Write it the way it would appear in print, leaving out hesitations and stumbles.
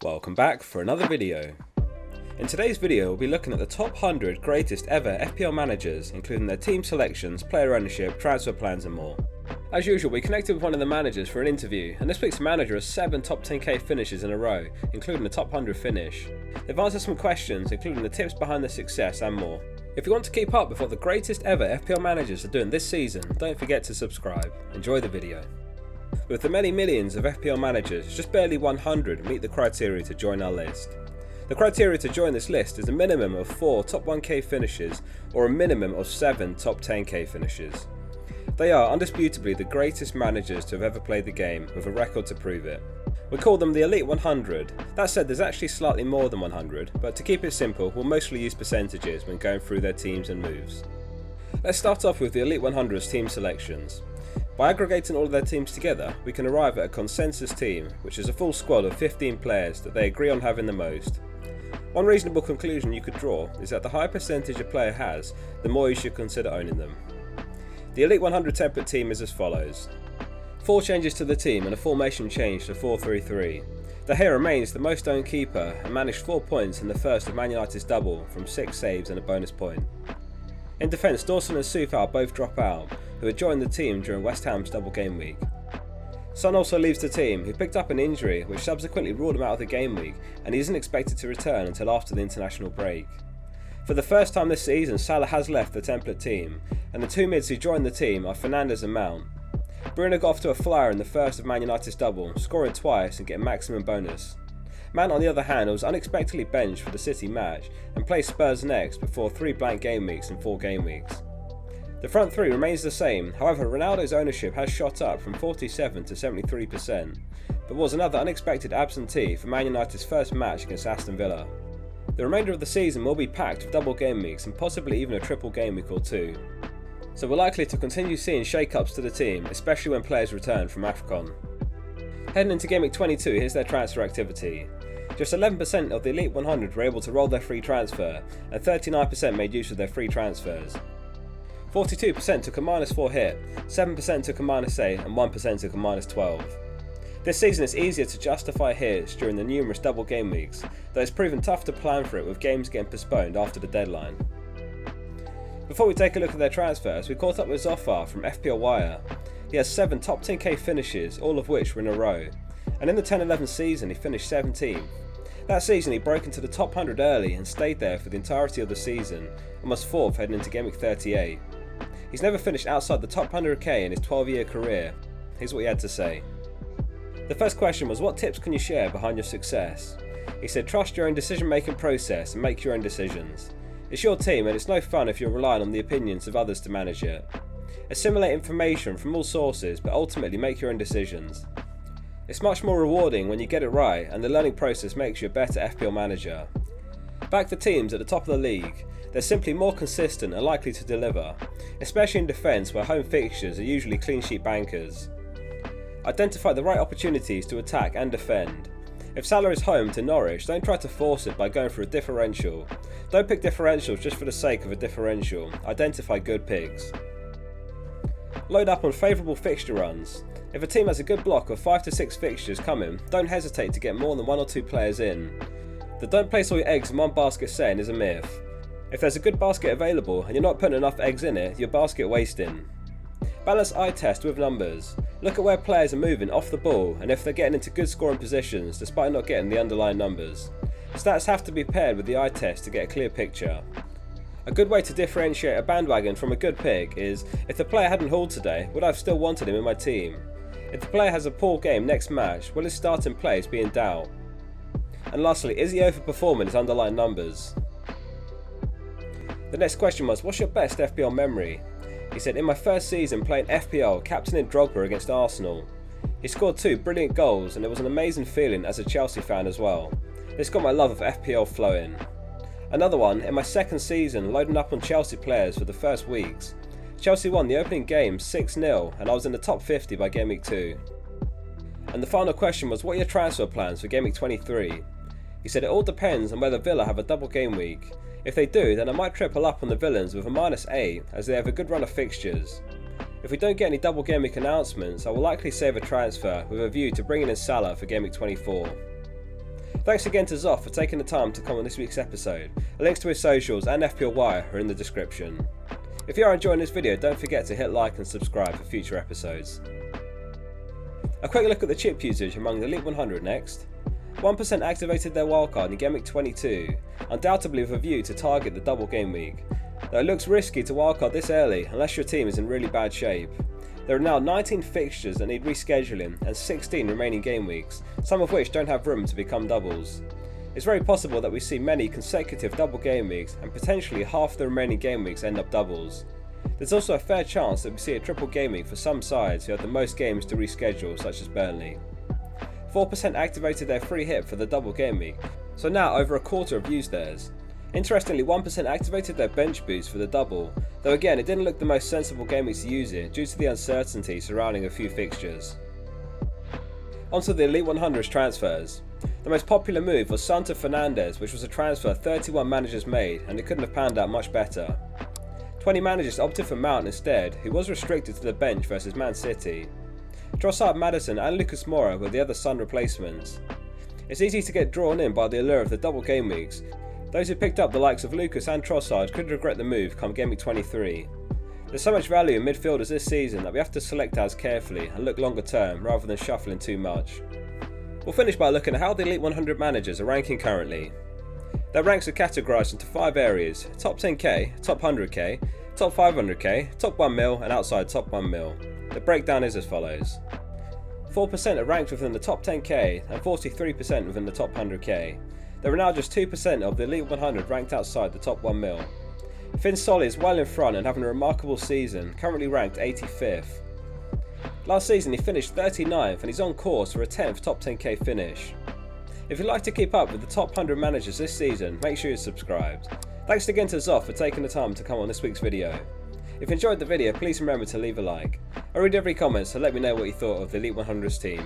Welcome back for another video. In today's video we'll be looking at the top 100 greatest ever FPL managers, including their team selections, player ownership, transfer plans and more. As usual, we connected with one of the managers for an interview, and this week's manager has 7 top 10k finishes in a row, including the top 100 finish. They've answered some questions, including the tips behind their success and more. If you want to keep up with what the greatest ever FPL managers are doing this season, don't forget to subscribe. Enjoy the video. With the many millions of FPL managers, just barely 100 meet the criteria to join our list. The criteria to join this list is a minimum of 4 top 1k finishes or a minimum of 7 top 10k finishes. They are undisputably the greatest managers to have ever played the game, with a record to prove it. We call them the Elite 100. That said, there's actually slightly more than 100, but to keep it simple, we'll mostly use percentages when going through their teams and moves. Let's start off with the Elite 100's team selections. By aggregating all of their teams together, we can arrive at a consensus team, which is a full squad of 15 players that they agree on having the most. One reasonable conclusion you could draw is that the higher percentage a player has, the more you should consider owning them. The Elite 100 template team is as follows. 4 changes to the team and a formation change to 4-3-3. De Gea remains the most owned keeper and managed 4 points in the first of Man United's double from 6 saves and a bonus point. In defence, Dawson and Soufal both drop out, who had joined the team during West Ham's double game week. Son also leaves the team, who picked up an injury which subsequently ruled him out of the game week, and he isn't expected to return until after the international break. For the first time this season, Salah has left the template team, and the 2 mids who joined the team are Fernandes and Mount. Bruno got off to a flyer in the first of Man United's double, scoring twice and getting maximum bonus. Mount, on the other hand, was unexpectedly benched for the City match and plays Spurs next before 3 blank game weeks and 4 game weeks. The front 3 remains the same, however Ronaldo's ownership has shot up from 47 to 73%, but was another unexpected absentee for Man United's first match against Aston Villa. The remainder of the season will be packed with double game weeks and possibly even a triple game week or 2. So we're likely to continue seeing shake-ups to the team, especially when players return from AFCON. Heading into Gameweek 22, here's their transfer activity. Just 11% of the Elite 100 were able to roll their free transfer, and 39% made use of their free transfers. 42% took a -4 hit, 7% took a -8 and 1% took a -12. This season it's easier to justify hits during the numerous double game weeks, though it's proven tough to plan for it with games getting postponed after the deadline. Before we take a look at their transfers, we caught up with José from FPL Wire. He has 7 top 10k finishes, all of which were in a row, and in the 10-11 season he finished 17th. That season he broke into the top 100 early and stayed there for the entirety of the season, and was 4th heading into Gameweek 38. He's never finished outside the top 100k in his 12-year career. Here's what he had to say. The first question was, what tips can you share behind your success? He said, trust your own decision-making process and make your own decisions. It's your team and it's no fun if you're relying on the opinions of others to manage it. Assimilate information from all sources, but ultimately make your own decisions. It's much more rewarding when you get it right, and the learning process makes you a better FPL manager. Back the teams at the top of the league. They're simply more consistent and likely to deliver, especially in defence where home fixtures are usually clean sheet bankers. Identify the right opportunities to attack and defend. If Salah is home to Norwich, don't try to force it by going for a differential. Don't pick differentials just for the sake of a differential. Identify good picks. Load up on favourable fixture runs. If a team has a good block of 5 to 6 fixtures coming, don't hesitate to get more than 1 or 2 players in. The don't place all your eggs in one basket saying is a myth. If there's a good basket available and you're not putting enough eggs in it, you're basket wasting. Balance eye test with numbers. Look at where players are moving off the ball and if they're getting into good scoring positions despite not getting the underlying numbers. Stats have to be paired with the eye test to get a clear picture. A good way to differentiate a bandwagon from a good pick is, if the player hadn't hauled today, would I have still wanted him in my team? If the player has a poor game next match, will his starting place be in doubt? And lastly, is he overperforming his underlying numbers? The next question was, what's your best FPL memory? He said, in my first season playing FPL, captaining Drogba against Arsenal. He scored 2 brilliant goals and it was an amazing feeling as a Chelsea fan as well. This got my love of FPL flowing. Another one, in my second season loading up on Chelsea players for the first weeks. Chelsea won the opening game 6-0 and I was in the top 50 by Gameweek 2. And the final question was, what are your transfer plans for Gameweek 23? He said it all depends on whether Villa have a double game week. If they do, then I might triple up on the villains with a -8 as they have a good run of fixtures. If we don't get any double game week announcements, I will likely save a transfer with a view to bringing in Salah for Gameweek 24. Thanks again to José for taking the time to come on this week's episode. Links to his socials and FPL Wire are in the description. If you are enjoying this video, don't forget to hit like and subscribe for future episodes. A quick look at the chip usage among the Elite 100 next. 1% activated their wildcard in Gameweek 22, undoubtedly with a view to target the double game week, though it looks risky to wildcard this early unless your team is in really bad shape. There are now 19 fixtures that need rescheduling and 16 remaining game weeks, some of which don't have room to become doubles. It's very possible that we see many consecutive double game weeks and potentially half the remaining game weeks end up doubles. There's also a fair chance that we see a triple game week for some sides who have the most games to reschedule, such as Burnley. 4% activated their free hit for the double game week, so now over a quarter have used theirs. Interestingly, 1% activated their bench boost for the double, though again it didn't look the most sensible game week to use it due to the uncertainty surrounding a few fixtures. Onto the Elite 100's transfers. The most popular move was Santo Fernandes, which was a transfer 31 managers made, and it couldn't have panned out much better. 20 managers opted for Mount instead, who was restricted to the bench versus Man City. Trossard, Maddison and Lucas Moura were the other Sun replacements. It's easy to get drawn in by the allure of the double game weeks. Those who picked up the likes of Lucas and Trossard could regret the move come Gameweek 23. There's so much value in midfielders this season that we have to select ours carefully and look longer term rather than shuffling too much. We'll finish by looking at how the Elite 100 managers are ranking currently. Their ranks are categorised into 5 areas: top 10k, top 100k, top 500k, top 1 mil and outside top 1 mil. The breakdown is as follows. 4% are ranked within the top 10k and 43% within the top 100k. There are now just 2% of the Elite 100 ranked outside the top 1 mil. Finn Solly is well in front and having a remarkable season, currently ranked 85th. Last season he finished 39th and he's on course for a 10th top 10k finish. If you'd like to keep up with the top 100 managers this season, make sure you're subscribed. Thanks again to José for taking the time to come on this week's video. If you enjoyed the video, please remember to leave a like. I read every comment, so let me know what you thought of the Elite 100's team.